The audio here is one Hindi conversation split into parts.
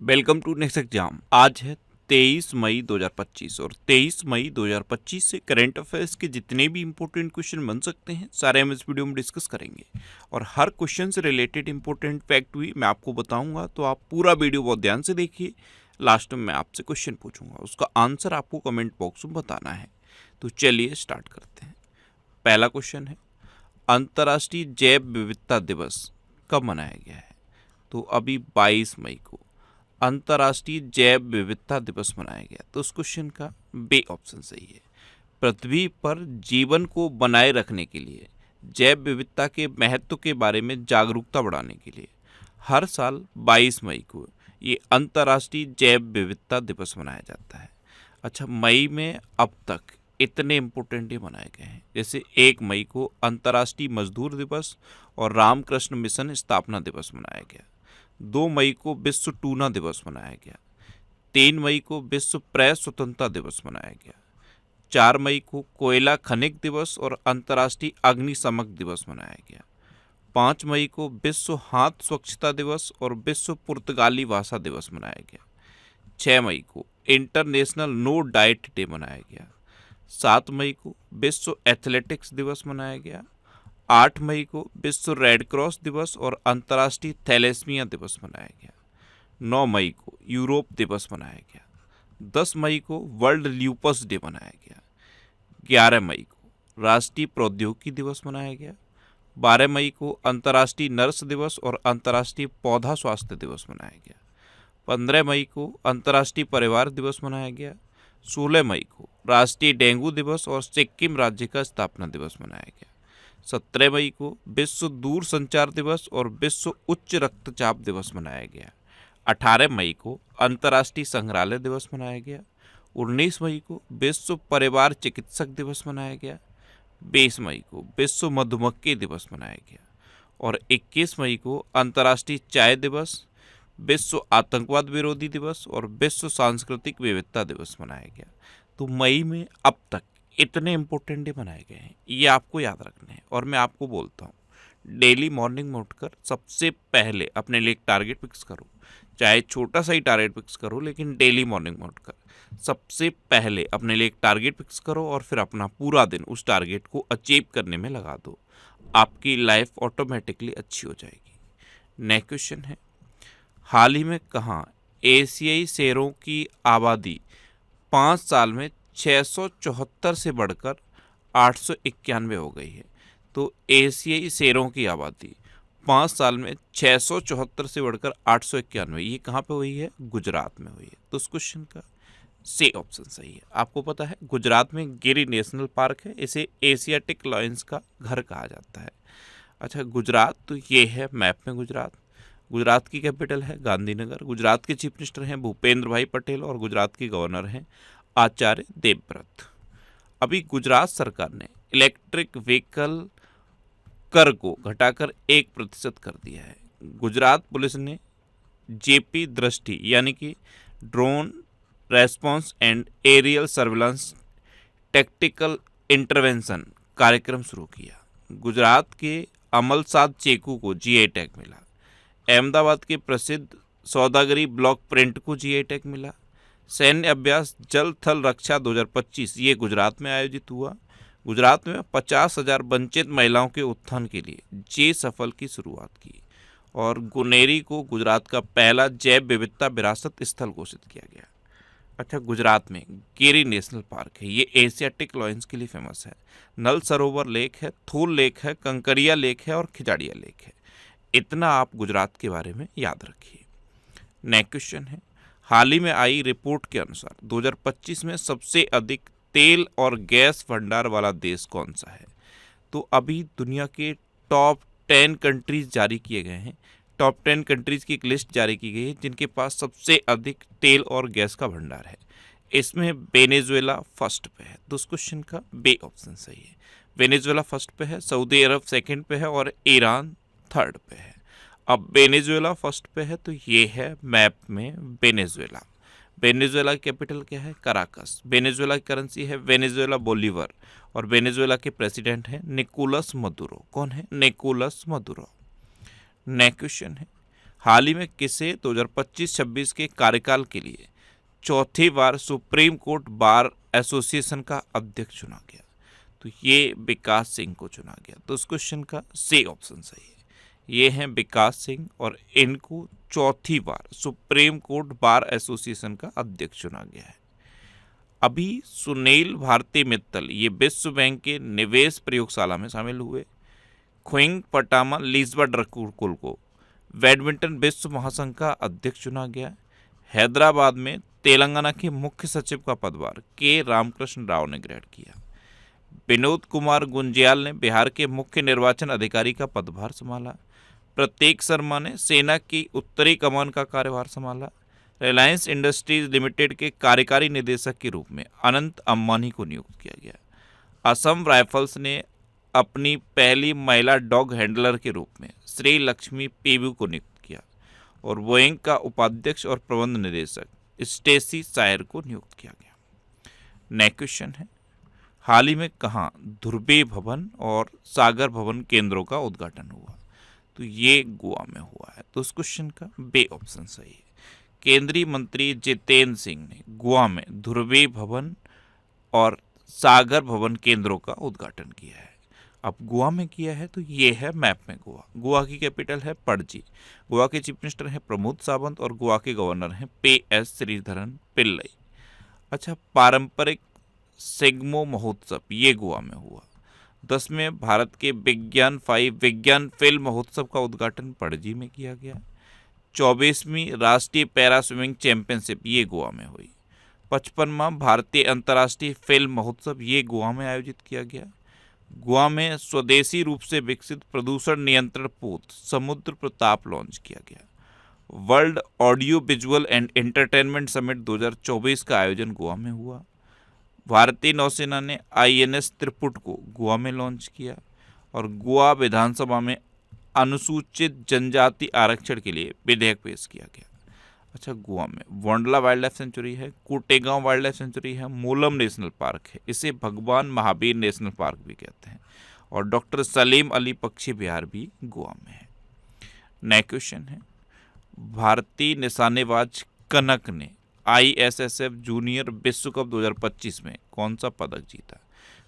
Welcome to next exam. आज है 23 मई 2025 और 23 मई 2025 से करंट अफेयर्स के जितने भी इंपॉर्टेंट क्वेश्चन बन सकते हैं सारे हम इस वीडियो में डिस्कस करेंगे। और हर क्वेश्चन से रिलेटेड इंपॉर्टेंट फैक्ट भी मैं आपको बताऊंगा, तो आप पूरा वीडियो बहुत ध्यान से देखिए। लास्ट में मैं आपसे क्वेश्चन पूछूंगा, उसका आंसर आपको कमेंट बॉक्स में बताना है। तो चलिए स्टार्ट करते हैं। पहला क्वेश्चन है, अंतर्राष्ट्रीय जैव विविधता दिवस कब मनाया गया है? तो अभी 22 मई को अंतर्राष्ट्रीय जैव विविधता दिवस मनाया गया। तो उस क्वेश्चन का बी ऑप्शन सही है। पृथ्वी पर जीवन को बनाए रखने के लिए जैव विविधता के महत्व के बारे में जागरूकता बढ़ाने के लिए हर साल 22 मई को ये अंतर्राष्ट्रीय जैव विविधता दिवस मनाया जाता है। अच्छा, मई में अब तक इतने इम्पोर्टेंट ये मनाए गए हैं, जैसे 1 मई को अंतर्राष्ट्रीय मजदूर दिवस और रामकृष्ण मिशन स्थापना दिवस मनाया गया। 2 मई को विश्व टूना दिवस मनाया गया। 3 मई को विश्व प्रेस स्वतंत्रता दिवस मनाया गया। 4 मई को कोयला खनिक दिवस और अंतर्राष्ट्रीय अग्निशमक दिवस मनाया गया। 5 मई को विश्व हाथ स्वच्छता दिवस और विश्व पुर्तगाली भाषा दिवस मनाया गया। 6 मई को इंटरनेशनल नो डाइट डे मनाया गया। 7 मई को विश्व एथलेटिक्स दिवस मनाया गया। 8 मई को विश्व रेड क्रॉस दिवस और अंतर्राष्ट्रीय थैलेसीमिया दिवस मनाया गया। 9 मई को यूरोप दिवस मनाया गया। 10 मई को वर्ल्ड ल्यूपस डे मनाया गया। 11 मई को राष्ट्रीय प्रौद्योगिकी दिवस मनाया गया। 12 मई को अंतर्राष्ट्रीय नर्स दिवस और अंतर्राष्ट्रीय पौधा स्वास्थ्य दिवस मनाया गया। 15 मई को अंतर्राष्ट्रीय परिवार दिवस मनाया गया। 16 मई को राष्ट्रीय डेंगू दिवस और सिक्किम राज्य का स्थापना दिवस मनाया गया। 17 मई को विश्व दूर संचार दिवस और विश्व उच्च रक्तचाप दिवस मनाया गया। 18 मई को अंतर्राष्ट्रीय संग्रहालय दिवस मनाया गया। 19 मई को विश्व परिवार चिकित्सक दिवस मनाया गया। 20 मई को विश्व मधुमक्खी दिवस मनाया गया। और 21 मई को अंतर्राष्ट्रीय चाय दिवस, विश्व आतंकवाद विरोधी दिवस और विश्व सांस्कृतिक विविधता दिवस मनाया गया। तो मई में अब तक इतने इम्पोर्टेंट डे बनाए गए हैं, ये आपको याद रखने हैं। और मैं आपको बोलता हूँ, डेली मॉर्निंग में उठकर सबसे पहले अपने लिए एक टारगेट फिक्स करो, चाहे छोटा सा ही टारगेट फिक्स करो, लेकिन डेली मॉर्निंग में उठकर सबसे पहले अपने लिए एक टारगेट फिक्स करो और फिर अपना पूरा दिन उस टारगेट को अचीव करने में लगा दो। आपकी लाइफ ऑटोमेटिकली अच्छी हो जाएगी। नेक्स्ट क्वेश्चन है, हाल ही में कहाँ एशियाई शेरों की आबादी 5 साल में 674 से बढ़कर 891 हो गई है? तो एशियाई शेरों की आबादी 5 साल में 674 से बढ़कर 891, ये कहाँ पे हुई है? गुजरात में हुई है। तो उस क्वेश्चन का सी ऑप्शन सही है। आपको पता है गुजरात में गिरी नेशनल पार्क है, इसे एशियाटिक लायंस का घर कहा जाता है। अच्छा, गुजरात तो ये है मैप में गुजरात। गुजरात की कैपिटल है गांधीनगर। गुजरात के चीफ मिनिस्टर हैं भूपेंद्र भाई पटेल और गुजरात के गवर्नर हैं आचार्य देवव्रत। अभी गुजरात सरकार ने इलेक्ट्रिक व्हीकल कर को घटाकर 1% कर दिया है। गुजरात पुलिस ने जेपी दृष्टि यानी कि drone response and aerial surveillance tactical intervention कार्यक्रम शुरू किया। गुजरात के अमलसाद चेकू को जीआई टैग मिला। अहमदाबाद के प्रसिद्ध सौदागरी ब्लॉक प्रिंट को जीआई टैग मिला। सैन्य अभ्यास जल थल रक्षा 2025 ये गुजरात में आयोजित हुआ। गुजरात में 50,000 वंचित महिलाओं के उत्थान के लिए जे सफल की शुरुआत की। और गुनेरी को गुजरात का पहला जैव विविधता विरासत स्थल घोषित किया गया। अच्छा, गुजरात में गिरी नेशनल पार्क है, ये एशियाटिक लायंस के लिए फेमस है। नल सरोवर लेक है, थूल लेक है, कंकरिया लेक है और खिजाड़िया लेक है। इतना आप गुजरात के बारे में याद रखिए। नेक्स्ट क्वेश्चन है, हाल ही में आई रिपोर्ट के अनुसार 2025 में सबसे अधिक तेल और गैस भंडार वाला देश कौन सा है? तो अभी दुनिया के टॉप 10 कंट्रीज जारी किए गए हैं। टॉप 10 कंट्रीज की एक लिस्ट जारी की गई है जिनके पास सबसे अधिक तेल और गैस का भंडार है। इसमें वेनेजुएला फर्स्ट पे है। तो उस क्वेश्चन का बी ऑप्शन सही है। वेनेजुएला फर्स्ट पे है, सऊदी अरब सेकंड पे है और ईरान थर्ड पे है। अब वेनेजुएला फर्स्ट पे है तो ये है मैप में वेनेजुएला। वेनेजुएला की कैपिटल क्या है? कराकस। वेनेजुएला की करेंसी है वेनेजुएला बोलीवर और वेनेजुएला के प्रेसिडेंट हैं निकोलस मदुरो। कौन है? Nicolas Maduro. नेक्स्ट क्वेश्चन है, हाल ही में किसे 2025-26 के कार्यकाल के लिए चौथी बार सुप्रीम कोर्ट बार एसोसिएशन का अध्यक्ष चुना गया? तो ये विकास सिंह को चुना गया। तो इस क्वेश्चन का सी ऑप्शन सही है। ये हैं विकास सिंह और इनको चौथी बार सुप्रीम कोर्ट बार एसोसिएशन का अध्यक्ष चुना गया है। अभी सुनील भारती मित्तल ये विश्व बैंक के निवेश प्रयोगशाला में शामिल हुए। ख्विंग पटामा लिस्बर्ट रकुल को बैडमिंटन विश्व महासंघ का अध्यक्ष चुना गया। हैदराबाद में तेलंगाना के मुख्य सचिव का पदभार के रामकृष्ण राव ने ग्रहण किया। विनोद कुमार गुंजियाल ने बिहार के मुख्य निर्वाचन अधिकारी का पदभार संभाला। प्रतीक शर्मा ने सेना की उत्तरी कमान का कार्यभार संभाला। रिलायंस इंडस्ट्रीज लिमिटेड के कार्यकारी निदेशक के रूप में अनंत अंबानी को नियुक्त किया गया। असम राइफल्स ने अपनी पहली महिला डॉग हैंडलर के रूप में श्री लक्ष्मी पीबू को नियुक्त किया और बोइंग का उपाध्यक्ष और प्रबंध निदेशक स्टेसी सायर को नियुक्त किया गया। नेक्स्ट क्वेश्चन है, हाल ही में कहाँ ध्रुवी भवन और सागर भवन केंद्रों का उद्घाटन हुआ? तो ये गोवा में हुआ है। तो उस क्वेश्चन का बे ऑप्शन सही है। केंद्रीय मंत्री जितेंद्र सिंह ने गोवा में ध्रुवी भवन और सागर भवन केंद्रों का उद्घाटन किया है। अब गोवा में किया है तो ये है मैप में गोवा। गोवा की कैपिटल है पणजी। गोवा के चीफ मिनिस्टर हैं प्रमोद सावंत और गोवा के गवर्नर हैं PS श्रीधरन पिल्लई। अच्छा, पारंपरिक सिग्मो महोत्सव ये गोवा में हुआ। 10वें भारत के विज्ञान फिल्म महोत्सव का उद्घाटन पणजी में किया गया। 24वीं राष्ट्रीय पैरा स्विमिंग चैंपियनशिप ये गोवा में हुई। 55वां भारतीय अंतर्राष्ट्रीय फिल्म महोत्सव ये गोवा में आयोजित किया गया। गोवा में स्वदेशी रूप से विकसित प्रदूषण नियंत्रण पोत समुद्र प्रताप लॉन्च किया गया। World audio visual and entertainment summit 2024 का आयोजन गोवा में हुआ। भारतीय नौसेना ने INS त्रिपुट को गोवा में लॉन्च किया और गोवा विधानसभा में अनुसूचित जनजाति आरक्षण के लिए विधेयक पेश किया गया। अच्छा, गोवा में वोंडला वाइल्ड लाइफ सेंचुरी है, कोटेगांव वाइल्ड लाइफ सेंचुरी है, मूलम नेशनल पार्क है, इसे भगवान महावीर नेशनल पार्क भी कहते हैं, और डॉक्टर सलीम अली पक्षी विहार भी गोवा में है। नेक्स्ट क्वेश्चन है, भारतीय निशानेबाज कनक ने ISSF जूनियर विश्व कप 2025 में कौन सा पदक जीता?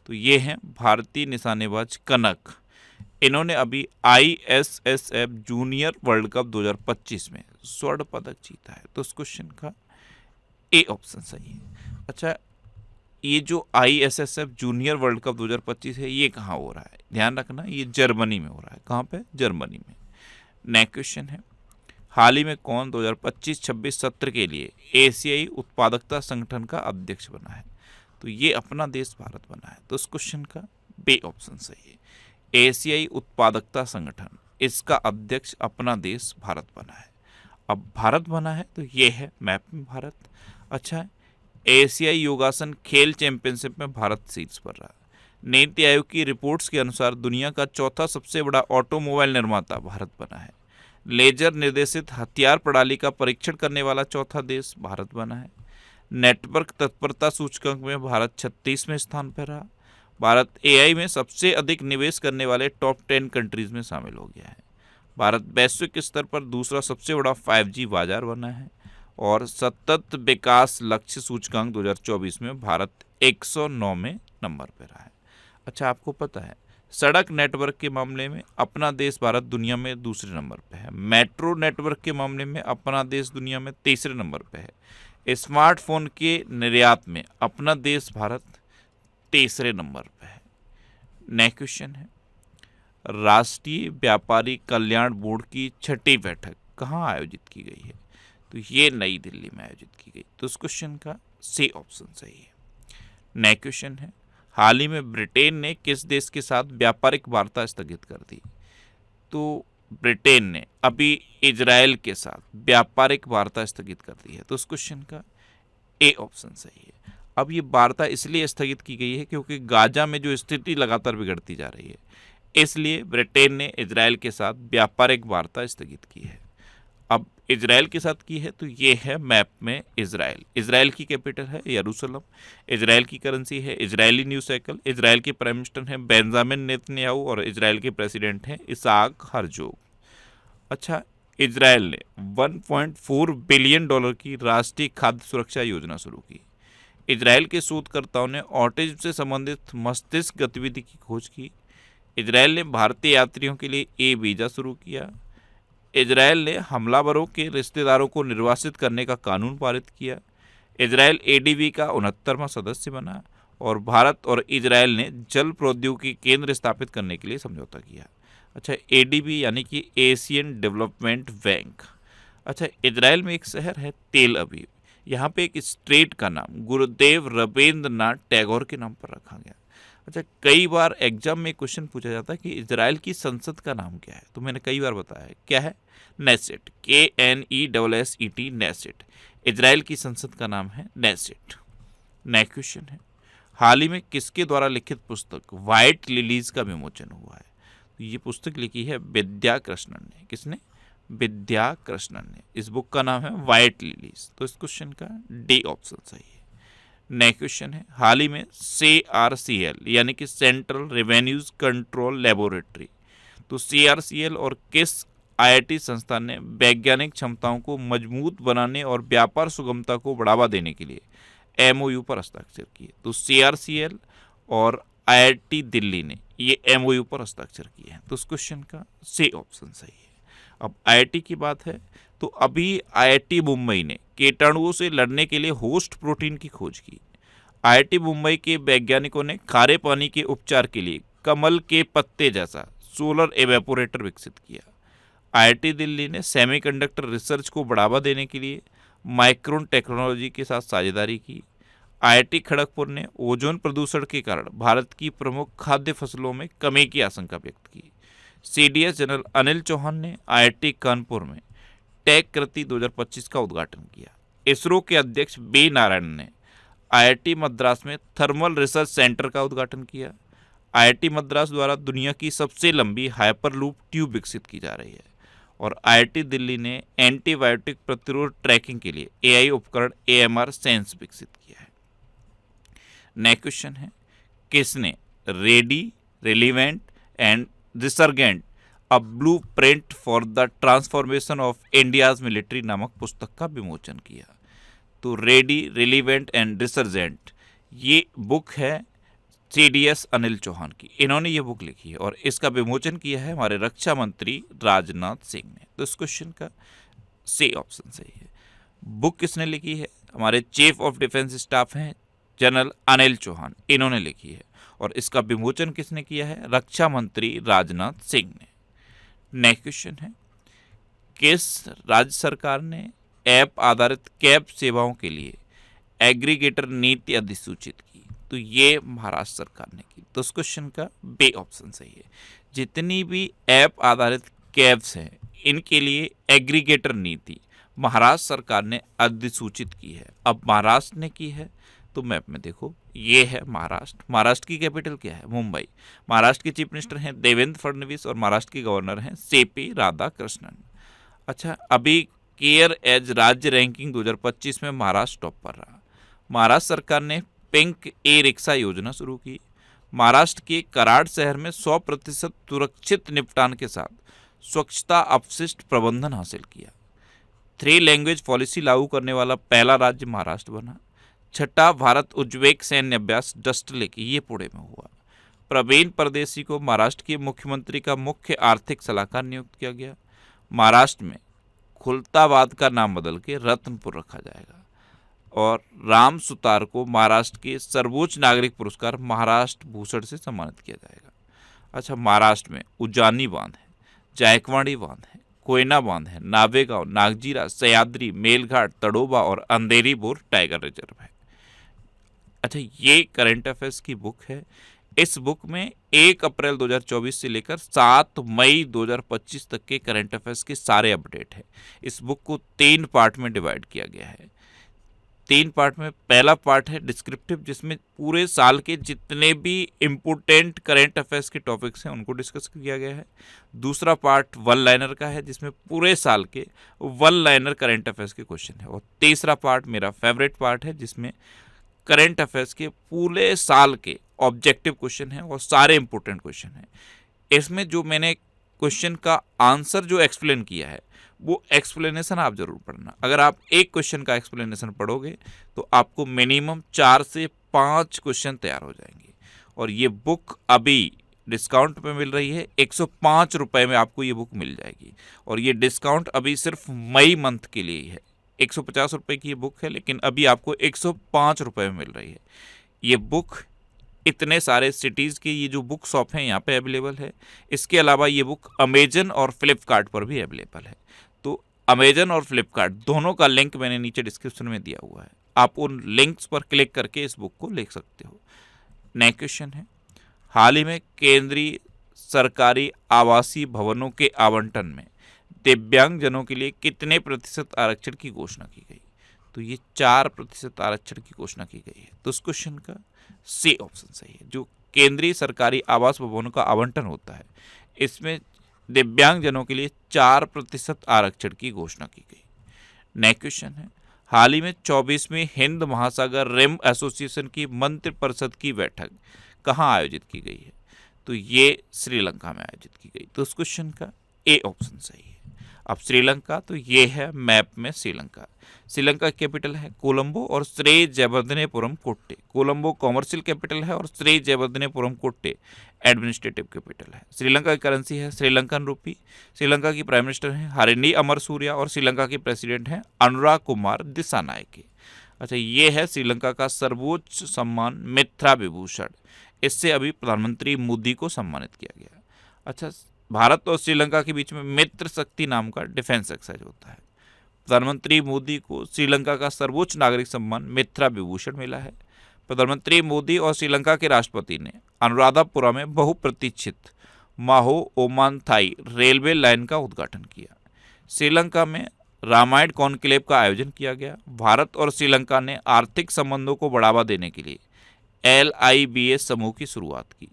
तो ये हैं भारतीय निशानेबाज कनक। इन्होंने अभी ISSF जूनियर वर्ल्ड कप 2025 में स्वर्ण पदक जीता है। तो इस क्वेश्चन का ए ऑप्शन सही है। अच्छा, ये जो ISSF जूनियर वर्ल्ड कप 2025 है ये कहाँ हो रहा है? ध्यान रखना, ये जर्मनी में हो रहा है। कहाँ पे? जर्मनी में। नेक्स्ट क्वेश्चन है, हाल ही में कौन 2025-26 सत्र के लिए एशियाई उत्पादकता संगठन का अध्यक्ष बना है? तो ये अपना देश भारत बना है। तो इस क्वेश्चन का बे ऑप्शन सही है। एशियाई उत्पादकता संगठन, इसका अध्यक्ष अपना देश भारत बना है। अब भारत बना है तो ये है मैप में भारत। अच्छा, एशियाई योगासन खेल चैंपियनशिप में भारत शीर्ष पर रहा। नीति आयोग की रिपोर्ट्स के अनुसार दुनिया का चौथा सबसे बड़ा ऑटोमोबाइल निर्माता भारत बना है। लेजर निर्देशित हथियार प्रणाली का परीक्षण करने वाला चौथा देश भारत बना है। नेटवर्क तत्परता सूचकांक में भारत 36वें स्थान पर रहा। भारत AI में सबसे अधिक निवेश करने वाले टॉप 10 कंट्रीज में शामिल हो गया है। भारत वैश्विक स्तर पर दूसरा सबसे बड़ा 5G बाजार बना है और सतत विकास लक्ष्य सूचकांक 2024 में भारत 109वें नंबर पर रहा है। अच्छा, आपको पता है सड़क नेटवर्क के मामले में अपना देश भारत दुनिया में दूसरे नंबर पे है। मेट्रो नेटवर्क के मामले में अपना देश दुनिया में तीसरे नंबर पे है। स्मार्टफोन के निर्यात में अपना देश भारत तीसरे नंबर पे है। नेक्स्ट क्वेश्चन है, राष्ट्रीय व्यापारी कल्याण बोर्ड की 6ठी बैठक कहाँ आयोजित की गई है? तो ये नई दिल्ली में आयोजित की गई। तो इस क्वेश्चन का सी ऑप्शन सही है। नेक्स्ट क्वेश्चन है, हाल ही में ब्रिटेन ने किस देश के साथ व्यापारिक वार्ता स्थगित कर दी? तो ब्रिटेन ने अभी इजराइल के साथ व्यापारिक वार्ता स्थगित कर दी है। तो उस क्वेश्चन का ए ऑप्शन सही है। अब ये वार्ता इसलिए स्थगित की गई है क्योंकि गाजा में जो स्थिति लगातार बिगड़ती जा रही है, इसलिए ब्रिटेन ने इजराइल के साथ व्यापारिक वार्ता स्थगित की है। अब इजराइल के साथ की है तो ये है मैप में इजराइल। इजराइल की कैपिटल है यरूशलेम। इजराइल की करेंसी है इजरायली न्यूज़ साइकिल। इजराइल के प्राइम मिनिस्टर हैं बेंजामिन नेतन्याहू और इजराइल के प्रेसिडेंट हैं इसाक हर्जोग। अच्छा, इजराइल ने 1.4 बिलियन डॉलर की राष्ट्रीय खाद्य सुरक्षा योजना शुरू की। इजराइल के शोधकर्ताओं ने ऑटिज्म से संबंधित मस्तिष्क गतिविधि की खोज की। इजराइल ने भारतीय यात्रियों के लिए ए वीज़ा शुरू किया। इजराइल ने हमलावरों के रिश्तेदारों को निर्वासित करने का कानून पारित किया। इजराइल एडीबी का 69वां सदस्य बना। और भारत और इजराइल ने जल प्रौद्योगिकी केंद्र स्थापित करने के लिए समझौता किया। अच्छा, एडीबी यानी कि एशियन डेवलपमेंट बैंक। अच्छा, इजराइल में एक शहर है तेल अवीव, यहाँ पे एक स्ट्रेट का नाम गुरुदेव रविंद्रनाथ टैगोर के नाम पर रखा गया। अच्छा, कई बार एग्जाम में क्वेश्चन पूछा जाता है कि इजराइल की संसद का नाम क्या है, तो मैंने कई बार बताया है क्या है, नेसेट, KNESSET, नेसेट। इजराइल की संसद का नाम है नेसेट। नेक्स्ट क्वेश्चन है, हाल ही में किसके द्वारा लिखित पुस्तक व्हाइट लिलीज का विमोचन हुआ है? तो ये पुस्तक लिखी है विद्या कृष्णन ने। किसने? विद्या कृष्णन ने। इस बुक का नाम है व्हाइट लिलीज। तो इस क्वेश्चन का डी ऑप्शन सही है। नेक्स्ट क्वेश्चन है, हाल ही में CRCL यानी कि सेंट्रल रेवेन्यूज कंट्रोल लेबोरेटरी, तो CRCL और किस IIT संस्थान ने वैज्ञानिक क्षमताओं को मजबूत बनाने और व्यापार सुगमता को बढ़ावा देने के लिए MOU पर हस्ताक्षर किए? तो CRCL और IIT दिल्ली ने ये MOU पर हस्ताक्षर किए हैं। तो इस क्वेश्चन का सी ऑप्शन सही है। अब IIT की बात है, तो अभी IIT मुंबई ने कीटाणुओं से लड़ने के लिए होस्ट प्रोटीन की खोज की। IIT मुंबई के वैज्ञानिकों ने खारे पानी के उपचार के लिए कमल के पत्ते जैसा सोलर एवेपोरेटर विकसित किया। IIT दिल्ली ने सेमीकंडक्टर रिसर्च को बढ़ावा देने के लिए माइक्रोन टेक्नोलॉजी के साथ साझेदारी की। IIT खड़गपुर ने ओजोन प्रदूषण के कारण भारत की प्रमुख खाद्य फसलों में कमी की आशंका व्यक्त की। CDS जनरल अनिल चौहान ने IIT कानपुर में टेक कृति 2025 का उद्घाटन किया। इसरो के अध्यक्ष B नारायण ने IIT मद्रास में थर्मल रिसर्च सेंटर का उद्घाटन किया। IIT मद्रास द्वारा दुनिया की सबसे लंबी हाइपरलूप ट्यूब विकसित की जा रही है। और IIT दिल्ली ने एंटीबायोटिक प्रतिरोध ट्रैकिंग के लिए AI उपकरण AMR सेंस विकसित किया है। नेक्स्ट क्वेश्चन है, किसने ready, relevant and resurgent a blueprint for the transformation of India's military नामक पुस्तक का विमोचन किया? तो रेडी, रिलीवेंट एंड रिसर्जेंट ये बुक है CDS अनिल चौहान की। इन्होंने ये बुक लिखी है और इसका विमोचन किया है हमारे रक्षा मंत्री राजनाथ सिंह ने। तो इस क्वेश्चन का सी ऑप्शन सही है। बुक किसने लिखी है? हमारे चीफ ऑफ डिफेंस स्टाफ हैं जनरल अनिल चौहान, इन्होंने लिखी है। और इसका विमोचन किसने किया है? रक्षा मंत्री राजनाथ सिंह ने। नेक्स्ट क्वेश्चन है, किस राज्य सरकार ने ऐप आधारित कैब सेवाओं के लिए एग्रीगेटर नीति अधिसूचित की? तो ये महाराष्ट्र सरकार ने की। तो इस क्वेश्चन का बी ऑप्शन सही है। जितनी भी ऐप आधारित कैब्स हैं इनके लिए एग्रीगेटर नीति महाराष्ट्र सरकार ने अधिसूचित की है। अब महाराष्ट्र ने की है तो मैप में देखो ये है महाराष्ट्र। महाराष्ट्र की कैपिटल क्या है? मुंबई। महाराष्ट्र के चीफ मिनिस्टर हैं देवेंद्र फडणवीस और महाराष्ट्र के गवर्नर हैं CP राधाकृष्णन। अच्छा, अभी केयर एज राज्य रैंकिंग 2025 में महाराष्ट्र टॉप पर रहा। महाराष्ट्र सरकार ने पिंक रिक्शा योजना शुरू की। महाराष्ट्र के कराड़ शहर में 100% सुरक्षित निपटान के साथ स्वच्छता अपशिष्ट प्रबंधन हासिल किया। 3 लैंग्वेज पॉलिसी लागू करने वाला पहला राज्य महाराष्ट्र बना। छठा भारत उज्बेक सैन्य अभ्यास डस्टलेक ये पुणे में हुआ। प्रवीण परदेसी को महाराष्ट्र के मुख्यमंत्री का मुख्य आर्थिक सलाहकार नियुक्त किया गया। महाराष्ट्र में खुलताबाद का नाम बदल के रत्नपुर रखा जाएगा। और राम सुतार को महाराष्ट्र के सर्वोच्च नागरिक पुरस्कार महाराष्ट्र भूषण से सम्मानित किया जाएगा। अच्छा, महाराष्ट्र में उजानी बांध है, जायकवाड़ी बांध है, कोयना बांध है, नावेगांव, नागजीरा, सह्याद्री, मेलघाट, तड़ोबा और अंधेरी बोर टाइगर रिजर्व है। अच्छा, ये करंट अफेयर्स की बुक है। इस बुक में 1 अप्रैल 2024 से लेकर 7 मई 2025 तक के करंट अफेयर्स के सारे अपडेट हैं। इस बुक को 3 पार्ट में डिवाइड किया गया है। 3 पार्ट में पहला पार्ट है डिस्क्रिप्टिव, जिसमें पूरे साल के जितने भी इम्पोर्टेंट करंट अफेयर्स के टॉपिक्स हैं उनको डिस्कस किया गया है। दूसरा पार्ट 1 लाइनर का है, जिसमें पूरे साल के 1 लाइनर करंट अफेयर्स के क्वेश्चन है। और तीसरा पार्ट मेरा फेवरेट पार्ट है, जिसमें करंट अफेयर्स के पूरे साल के ऑब्जेक्टिव क्वेश्चन हैं और सारे इंपॉर्टेंट क्वेश्चन हैं। इसमें जो मैंने क्वेश्चन का आंसर जो एक्सप्लेन किया है वो एक्सप्लेनेशन आप जरूर पढ़ना। अगर आप एक क्वेश्चन का एक्सप्लेनेशन पढ़ोगे तो आपको मिनिमम 4 से 5 क्वेश्चन तैयार हो जाएंगे। और ये बुक अभी डिस्काउंट पे मिल रही है, 105 रुपये में आपको ये बुक मिल जाएगी। और ये डिस्काउंट अभी सिर्फ मई मंथ के लिए ही है। 150 रुपये की ये बुक है, लेकिन अभी आपको 105 रुपये में मिल रही है। ये बुक इतने सारे सिटीज़ की ये जो बुक शॉप हैं यहाँ पे अवेलेबल है। इसके अलावा ये बुक अमेजन और फ्लिपकार्ट पर भी अवेलेबल है। तो अमेजन और फ्लिपकार्ट दोनों का लिंक मैंने नीचे डिस्क्रिप्शन में दिया हुआ है, आप उन लिंक्स पर क्लिक करके इस बुक को ले सकते हो। नेक्स्ट क्वेश्चन है, हाल ही में केंद्रीय सरकारी आवासीय भवनों के आवंटन में दिव्यांगजनों के लिए कितने प्रतिशत आरक्षण की घोषणा की गई? तो ये 4% आरक्षण की घोषणा की गई है। तो इस क्वेश्चन का सी ऑप्शन सही है। जो केंद्रीय सरकारी आवास भवनों का आवंटन होता है, इसमें दिव्यांगजनों के लिए 4% आरक्षण की घोषणा की गई। नेक्स्ट क्वेश्चन है, हाल ही में 24वीं हिंद महासागर रिम एसोसिएशन की मंत्रिपरिषद की बैठक कहाँ आयोजित की गई है? तो ये श्रीलंका में आयोजित की गई। तो इस क्वेश्चन का ए ऑप्शन सही है। अब श्रीलंका, तो ये है मैप में श्रीलंका। श्रीलंका की कैपिटल है कोलंबो और श्री जयवर्धनेपुरम कोट्टे। कोलंबो कॉमर्शियल कैपिटल है और श्री जयवर्धनेपुरम कोट्टे एडमिनिस्ट्रेटिव कैपिटल है। श्रीलंका की करेंसी है श्रीलंकन रूपी। श्रीलंका की प्राइम मिनिस्टर हैं हरिनी अमरसूरिया और श्रीलंका के प्रेसिडेंट हैं अनुराग कुमार दिसानायके। अच्छा, ये है श्रीलंका का सर्वोच्च सम्मान मित्रा विभूषण। इससे अभी प्रधानमंत्री मोदी को सम्मानित किया गया। अच्छा, भारत और श्रीलंका के बीच में मित्र शक्ति नाम का डिफेंस एक्सरसाइज होता है। प्रधानमंत्री मोदी को श्रीलंका का सर्वोच्च नागरिक सम्मान मित्रा विभूषण मिला है। प्रधानमंत्री मोदी और श्रीलंका के राष्ट्रपति ने अनुराधापुरा में बहुप्रतीक्षित माहो ओमानथाई रेलवे लाइन का उद्घाटन किया। श्रीलंका में रामायण कॉन्क्लेव का आयोजन किया गया। भारत और श्रीलंका ने आर्थिक संबंधों को बढ़ावा देने के लिए LIBS समूह की शुरुआत की।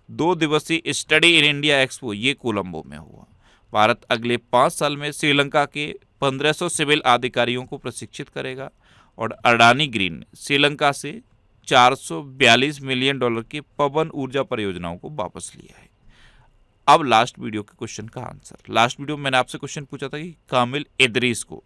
2 दिवसीय स्टडी इन इंडिया एक्सपो ये कोलंबो में हुआ। भारत अगले 5 साल में श्रीलंका के 1500 सिविल अधिकारियों को प्रशिक्षित करेगा। और अडानी ग्रीन ने श्रीलंका से $442 मिलियन की पवन ऊर्जा परियोजनाओं को वापस लिया है। अब लास्ट वीडियो के क्वेश्चन का आंसर। लास्ट वीडियो में मैंने आपसे क्वेश्चन पूछा था कि कामिल इदरीस को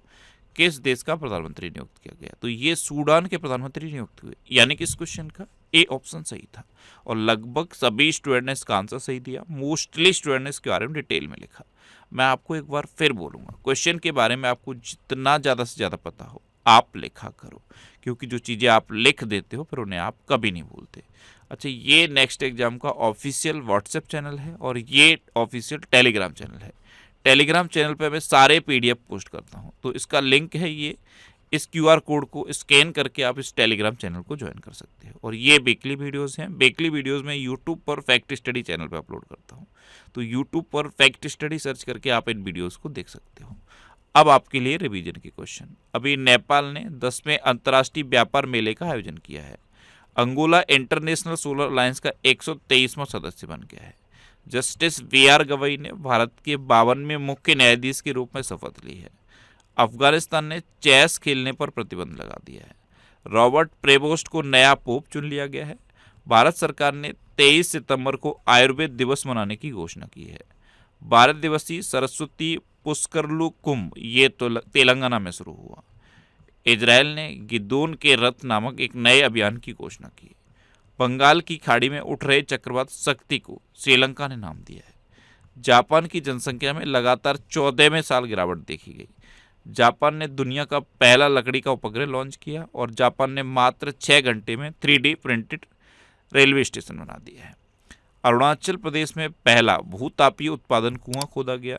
किस देश का प्रधानमंत्री नियुक्त किया गया? तो ये सूडान के प्रधानमंत्री नियुक्त हुए, यानी कि इस क्वेश्चन का ए ऑप्शन सही था। और लगभग सभी स्टूडेंट ने इसका आंसर सही दिया। मोस्टली स्टूडेंट ने इसके बारे में डिटेल में लिखा। मैं आपको एक बार फिर बोलूँगा, क्वेश्चन के बारे में आपको जितना ज़्यादा से ज़्यादा पता हो आप लिखा करो, क्योंकि जो चीज़ें आप लिख देते हो फिर उन्हें आप कभी नहीं भूलते। अच्छा, ये नेक्स्ट एग्जाम का ऑफिशियल व्हाट्सएप चैनल है और ये ऑफिशियल टेलीग्राम चैनल है। टेलीग्राम चैनल पे मैं सारे PDF पोस्ट करता हूँ, तो इसका लिंक है ये। इस QR कोड को स्कैन करके आप इस टेलीग्राम चैनल को ज्वाइन कर सकते हो। और ये वीकली वीडियोस हैं। वीकली वीडियोस में यूट्यूब पर फैक्ट स्टडी चैनल पे अपलोड करता हूँ, तो यूट्यूब पर फैक्ट स्टडी सर्च करके आप इन वीडियोस को देख सकते हो। अब आपके लिए रिवीजन के क्वेश्चन। अभी नेपाल ने 10वें अंतर्राष्ट्रीय व्यापार मेले का आयोजन किया है। अंगोला इंटरनेशनल सोलर अलायंस का 123वां सदस्य बन गया है। जस्टिस VR गवई ने भारत के 52वें मुख्य न्यायाधीश के रूप में शपथ ली है। अफगानिस्तान ने चेस खेलने पर प्रतिबंध लगा दिया है। रॉबर्ट प्रेबोस्ट को नया पोप चुन लिया गया है। भारत सरकार ने 23 सितंबर को आयुर्वेद दिवस मनाने की घोषणा की है। 12 दिवसीय सरस्वती पुष्करलू कुंभ ये तो तेलंगाना में शुरू हुआ। इजरायल ने गिदोन के रथ नामक एक नए अभियान की घोषणा की। बंगाल की खाड़ी में उठ रहे चक्रवात शक्ति को श्रीलंका ने नाम दिया है। जापान की जनसंख्या में लगातार 14वें साल गिरावट देखी गई। जापान ने दुनिया का पहला लकड़ी का उपग्रह लॉन्च किया और जापान ने मात्र 6 घंटे में 3D प्रिंटेड रेलवे स्टेशन बना दिया है। अरुणाचल प्रदेश में पहला भूतापीय उत्पादन कुआं खोदा गया।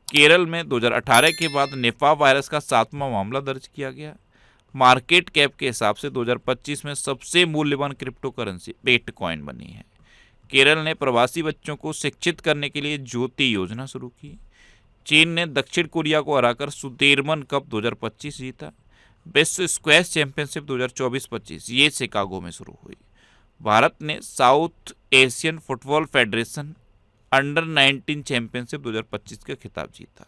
केरल में 2018 के बाद निपा वायरस का 7वां मामला दर्ज किया गया। मार्केट कैप के हिसाब से 2025 में सबसे मूल्यवान क्रिप्टो करेंसी बिटकॉइन बनी है। केरल ने प्रवासी बच्चों को शिक्षित करने के लिए ज्योति योजना शुरू की। चीन ने दक्षिण कोरिया को हराकर सुदीर्मन कप 2025 जीता। विश्व स्क्वैश चैंपियनशिप 2024-25 ये शिकागो में शुरू हुई। भारत ने south Asian football federation under 19 championship 2025 का खिताब जीता।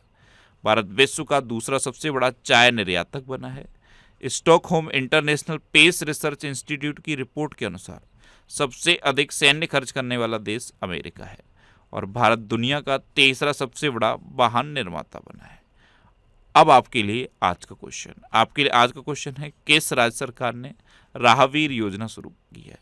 भारत विश्व का दूसरा सबसे बड़ा चाय निर्यातक बना है। Stockholm International Peace Research Institute की रिपोर्ट के अनुसार सबसे अधिक सैन्य खर्च करने वाला देश अमेरिका है। और भारत दुनिया का तीसरा सबसे बड़ा वाहन निर्माता बना है। अब आपके लिए आज का क्वेश्चन है, किस राज्य सरकार ने राहवीर योजना शुरू की है?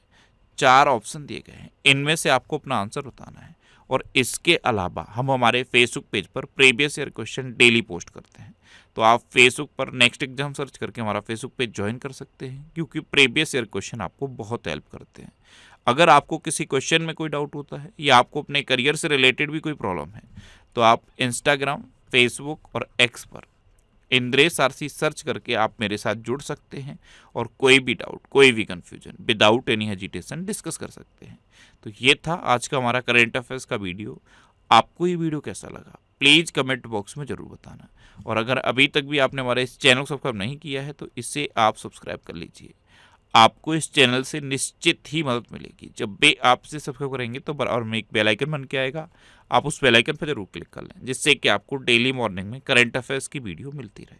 4 ऑप्शन दिए गए हैं, इनमें से आपको अपना आंसर बताना है। और इसके अलावा हम हमारे फेसबुक पेज पर previous year question daily post करते हैं, तो आप फेसबुक पर नेक्स्ट एग्जाम सर्च करके हमारा फेसबुक पेज ज्वाइन कर सकते हैं, क्योंकि प्रीवियस ईयर क्वेश्चन आपको बहुत हेल्प करते हैं। अगर आपको किसी क्वेश्चन में कोई डाउट होता है या आपको अपने करियर से रिलेटेड भी कोई प्रॉब्लम है, तो आप इंस्टाग्राम, फेसबुक और एक्स पर इंद्रेश आरसी सर्च करके आप मेरे साथ जुड़ सकते हैं और कोई भी डाउट, कोई भी confusion without any hesitation discuss कर सकते हैं। तो ये था आज का हमारा करंट अफेयर्स का वीडियो। आपको ये वीडियो कैसा लगा प्लीज़ कमेंट बॉक्स में ज़रूर बताना, और अगर अभी तक भी आपने हमारे इस चैनल को सब्सक्राइब नहीं किया है तो इसे आप सब्सक्राइब कर लीजिए। आपको इस चैनल से निश्चित ही मदद मिलेगी। जब भी आप इसे सब्सक्राइब करेंगे तो और में एक बेल आइकन बन के आएगा, आप उस बेल आइकन पर जरूर क्लिक कर लें, जिससे कि आपको डेली मॉर्निंग में करंट अफेयर्स की वीडियो मिलती रहे।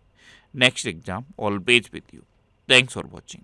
Next exam always with you. Thanks for watching.